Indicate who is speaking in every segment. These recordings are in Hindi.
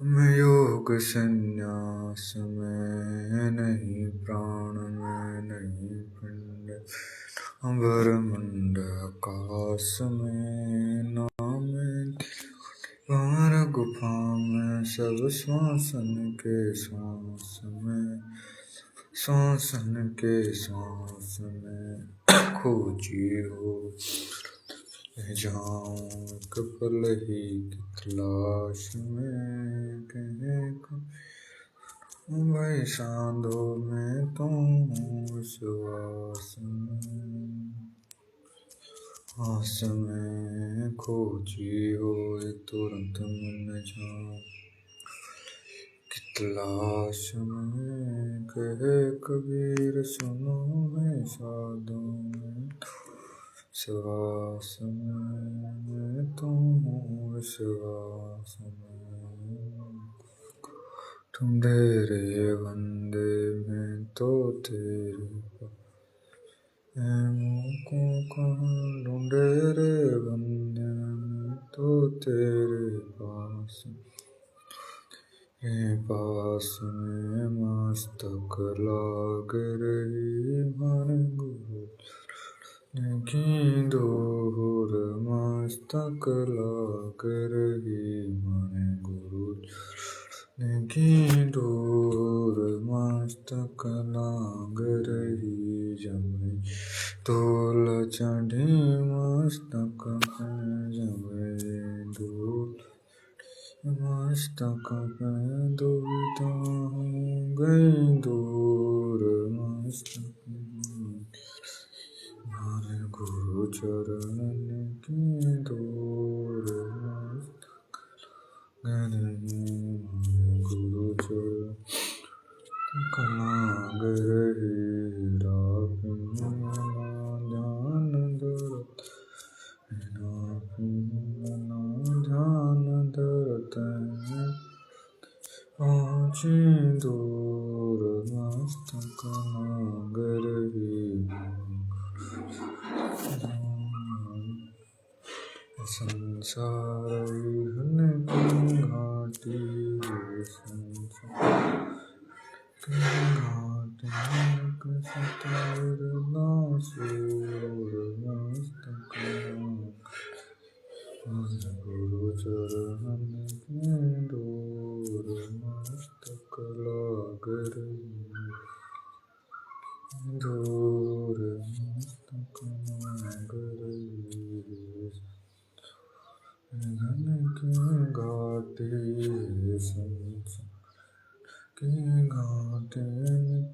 Speaker 1: मैं योग संन्यास में नहीं, प्राण में नहीं, पिंड ब्रह्मंड आकाश में नाम और गुफा में सब श्वासन के श्वास में, श्वासन के श्वास में खोजी हो जाऊं एक पल ही की तलाश में, कहीं भाई सांधो में तुम विश्वास में, आस में खोजी हो तुरंत मिल जाऊं की तलाश में, कहे कबीर सुनो मैं साधु में विश्वास में, तुम विश्वास में, तुम तेरे बंदे में तो तेरे को कहाँ ढूंढे रे बंदे में तो तेरे पास, ये पास में मस्तक लाग रही मन गुरु की दूर, मस्तक लाग रही मन गुरु की दूर, मस्तक लाग रही जब तोल चढ़ी मस्तक पे, जब धूल मस्तक पे दुविधा हो गई दूर, मस्तक हमारे गुरु चरण की दूर, मस्तक हमारे गुरु चरण लाग रही ध्यान दरत, ध्यान दरत पहुँची दूर, मस्तक लाग रही संसार विघ्न की घाटी, संसार की घाटी कसतर नासूर, मस्तक गुरु चरण की दूर, मस्तक लाग रही दूर, मस्तक लाग रही घन की घाटी, संसार की घाटी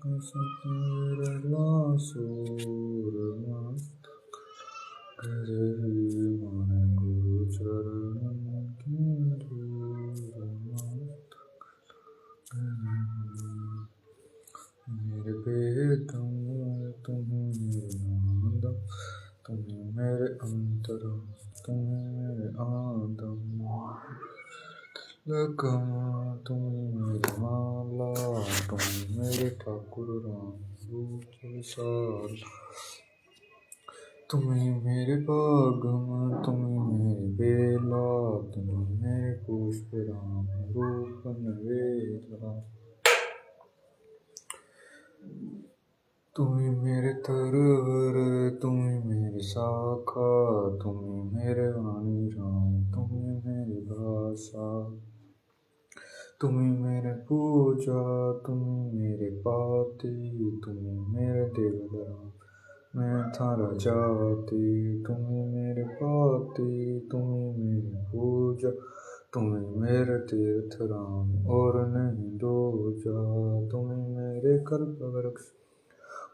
Speaker 1: कसतर नासूर, मस्तक रही मन गुरु चरण की दूर, मस्तक मेरे बेदम तुम मेरे नादम, तुम मेरे अंतर, तुम मेरे आदम लगम, तुम मेरे माला, तुम मेरे ठाकुर राम रूप विशाल, तुम मेरे बागम, तुम मेरे बेला, तुम मेरे पुष्प राम रूप नवेला, तुम मेरे तरवर, तुम मेरे शाखा, तुम मेरे वाणी राम, तुम मेरी भाषा, तुम मेरे पूजा, तुम मेरे पाती, तुम मेरे देव राम, मैं थारा जाति, तुम मेरे पाती, तुम मेरी पूजा, तुम मेरे तीर्थ राम और नहीं दूजा, तुम मेरे कल्प वृक्ष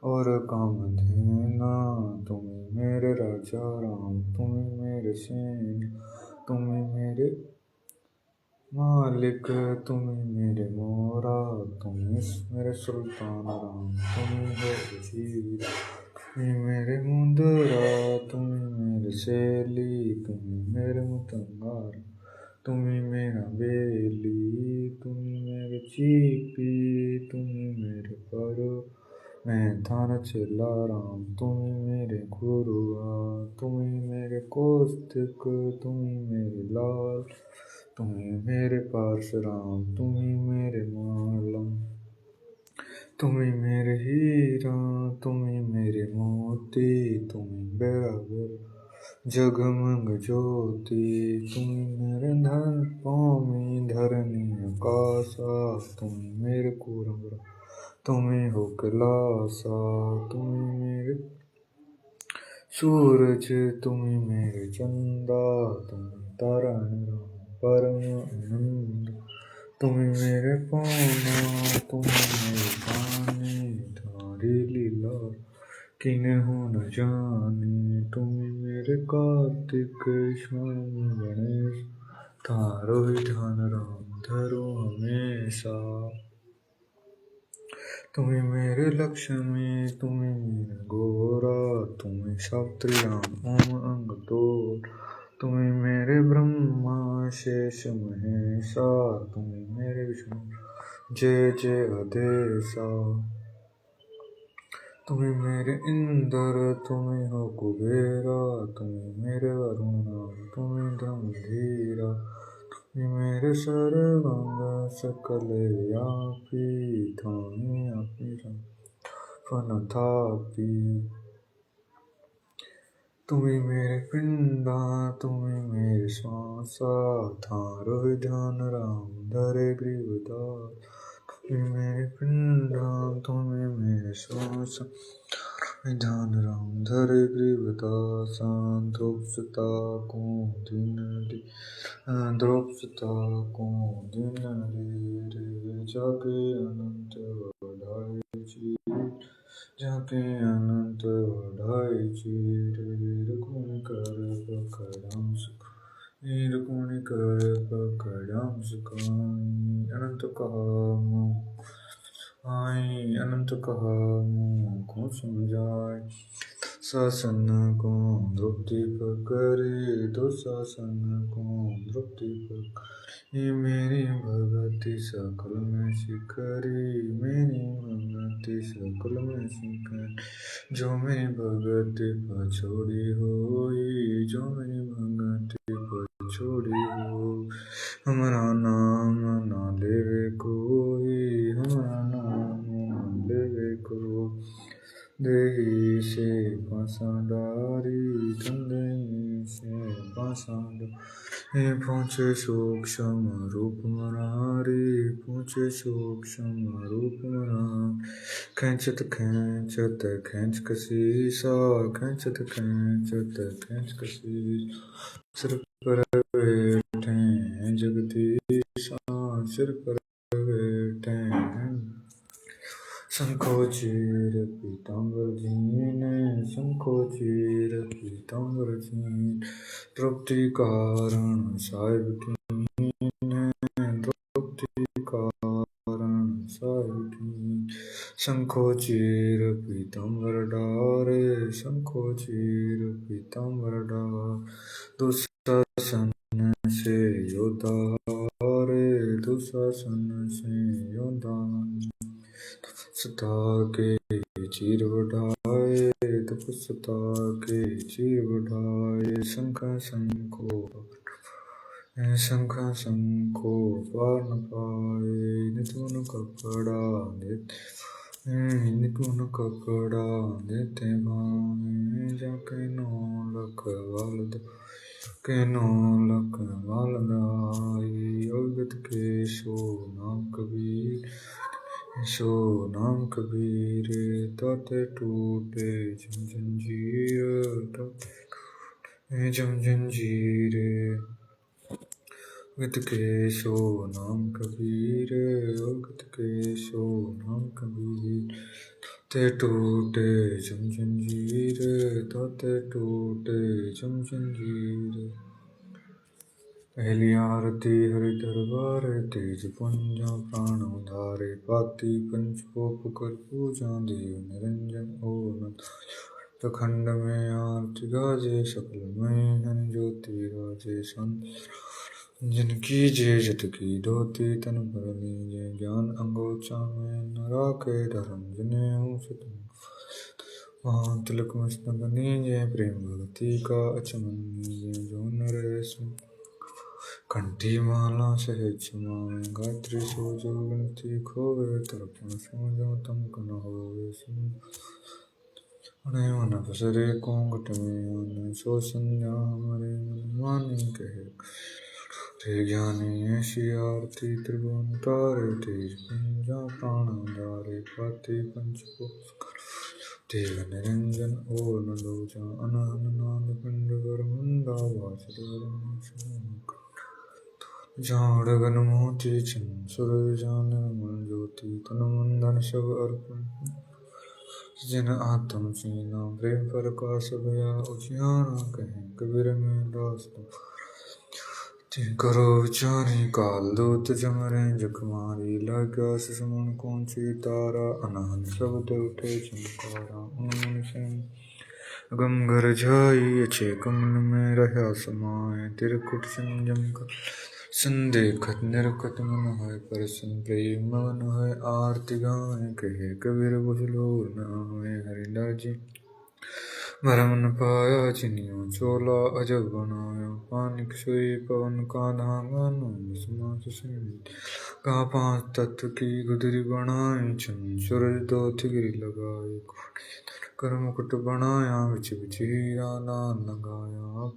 Speaker 1: और कामधेना, तुम मेरे राजा राम, तुम मेरे सेन, तुम मेरे मालिक, तुम मेरे मोरा, तुम मेरे सुल्तान राम, तुम मेरे जीव, तुम मेरे मुंदरा, तुम मेरे शैली, तुम मेरे मुतंगार, तुम मेरा बेली, तुम मेरे चीपी, तुम मेरे परो, मैं थाना चेला राम, तुम मेरे गुरुआ, तुम मेरे कौस्तुक, तुम मेरे लाल, तुम्ही मेरे परशुराम, तुम्ही मेरे मालम, तुम्ही मेरे हीरा, तुम्ही मेरे मोती, तुम्ही बराबर जगमग ज्योति, तुम्ही मेरे धन पामी धरनी आकाशा, तुम्ही मेरे कुरम, तुम्ही हो कैलासा, तुम्ही मेरे सूरज, तुम्ही मेरे चंदा, तुम्ही तारण परम आनंद, तुम्ही मेरे पौना, तुम्ही मेरे पानी, तुम्हारी लीला किन्हु न जाने, तुम्ही मेरे कार्तिक स्वामी गणेश, तारो ही ध्यान राम धरो हमेशा, तुम्ही मेरे लक्ष्मी, तुम्ही मेरे गोरा, तुम्ही सावित्री राम ओम अंग तोड़, तुम्ही मेरे ब्रह्मा शेष महेशा, तुम्ही मेरे विष्णु जय जय अधेशा, तुम्ही मेरे इंद्र, तुम्ही हो कुबेरा, तुम्ही मेरे वरुण, तुम्ही धर्मधीरा, तुम्ही मेरे सर्वांग सकल व्यापी, थामी अपनी फन थापी, तुम्ही मेरे पिंडा, तुम्ही मेरे श्वासा, थारो ध्यान राम धरे ग्रीवदास, तुम्ही मेरे पिंडा, तुम्ही मेरे श्वासा, ध्यान राम धरे ग्रीवदासा, द्रौपदता को दिन द्रौपदता को दिन रे जाके अनंत बढ़ाई जी, जाके अनंत बढ़ाई जी, रुक्मिणी कर पकड़ाम सुख, रुक्मिणी कर पकड़ाम सुखाई, अनंत कहा आई, अनंत कहा मुँह को समझाए, शासन को द्रौपदी पकड़े, दो शासन को द्रौपदी पकड़े, ये मेरी भगति सकल में शिखरी, मेरी भगति सकल में शिखरी, जो मेरी भगति पछोड़ी होई, जो मेरी भगति पछोड़ी हो, हमारा नाम ना लेवे कोई, हमारा नाम ना लेवे को, देही से पासा डारी, तंदे से पासा डारी, पहुँचे सूक्ष्म रूप मरारी, पहुँचे सूक्ष्म रूप मरारी, खेचत खेचत खेच कसी सा, खेचत खेचत खेच कसी, सिर पर बैठे जगदीशा, सिर पर बैठे शंखो चीर पीताम्बर जीने, शंखो चीर पीताम्बर जीने, द्रौपदी कारण साहिब कीने, द्रौपदी कारण साहिब कीने, शंखो चीर पीताम्बर डारे, शंखो चीर पीताम्बर डार, दुशासन से योद्धा रे, दुशासन से योद्धा, तपस्या के चीर बढ़ाए, तपस्या के चीर बढ़ाए, शंख शंखो शंख शंखो पार न पाए, नितुन कपड़ा देते, नितुन कपड़ा देते भाई, जाके नौ लख वाल के नौ लख वाल दाई, अवगत के सो नाम कबीर, सो नाम कबीर, ताते टूटे जम जंजीर, ताते टूटे जम जंजीर, अवगत के सो नाम कबीर, अवगत के सो नाम कबीर, ताते टूटे जम जंजीर, ताते टूटे जम जंजीर, पहली आरती हरि दरबार, तेज पुंजा प्राण उधारे, पाती पंचकोप कर पूजा, देव निरंजन ओम खंड में आरती गाजे, सकल में हन ज्योति राजे, संत जिनकी जय जत की धोती, तन पर लीजे ज्ञान अंगोचा में न राखे, धर्म जिन्हें हूँ सतम वहाँ तिलक मस्तक नीजे, प्रेम भक्ति का अचमन नीजे, जो नर कंठी माला सहज समाए गायत्री सो जो गिनती खोवे तर्पण सो जो तम कन होवे अने मन बसरे कोंगट में आने सो संज्ञा हमारे मन मानी कहे रे ज्ञानी ऐसी आरती त्रिभुवन तारे तेज पंजा प्राण धारे पाते पंचकोश देव निरंजन और न लोचा अनहन नाद पिंड वर मुंडा झाड़ गन मोती छिन सुर जान मन ज्योति तन मन धन सब अर्पण जिन आत्म सीना प्रेम प्रकाश भया उजियारा कहें कबीर में दास तिन करो विचारी काल दूत जमरे जखमारी लागा सुमन कौंची तारा अनहन शब्द उठे चमकारा उन्मन से गम घर जाई अच्छे कमल में रहा समाए तिरकुट संजम का संदेखत निरखत मन है परसन प्रेम मन है आरती गाए कहे कबीर बुझलो न हुए हरिदास जी भरम न पाया चिनियो चोला अजब बनाया पानिक सोई पवन का धागा कहा पांच तत्व की गुदरी बनाई छन सूरज दो थिगरी लगाई कर मुकुट बनाया बिच बिच हीरा दान लगाया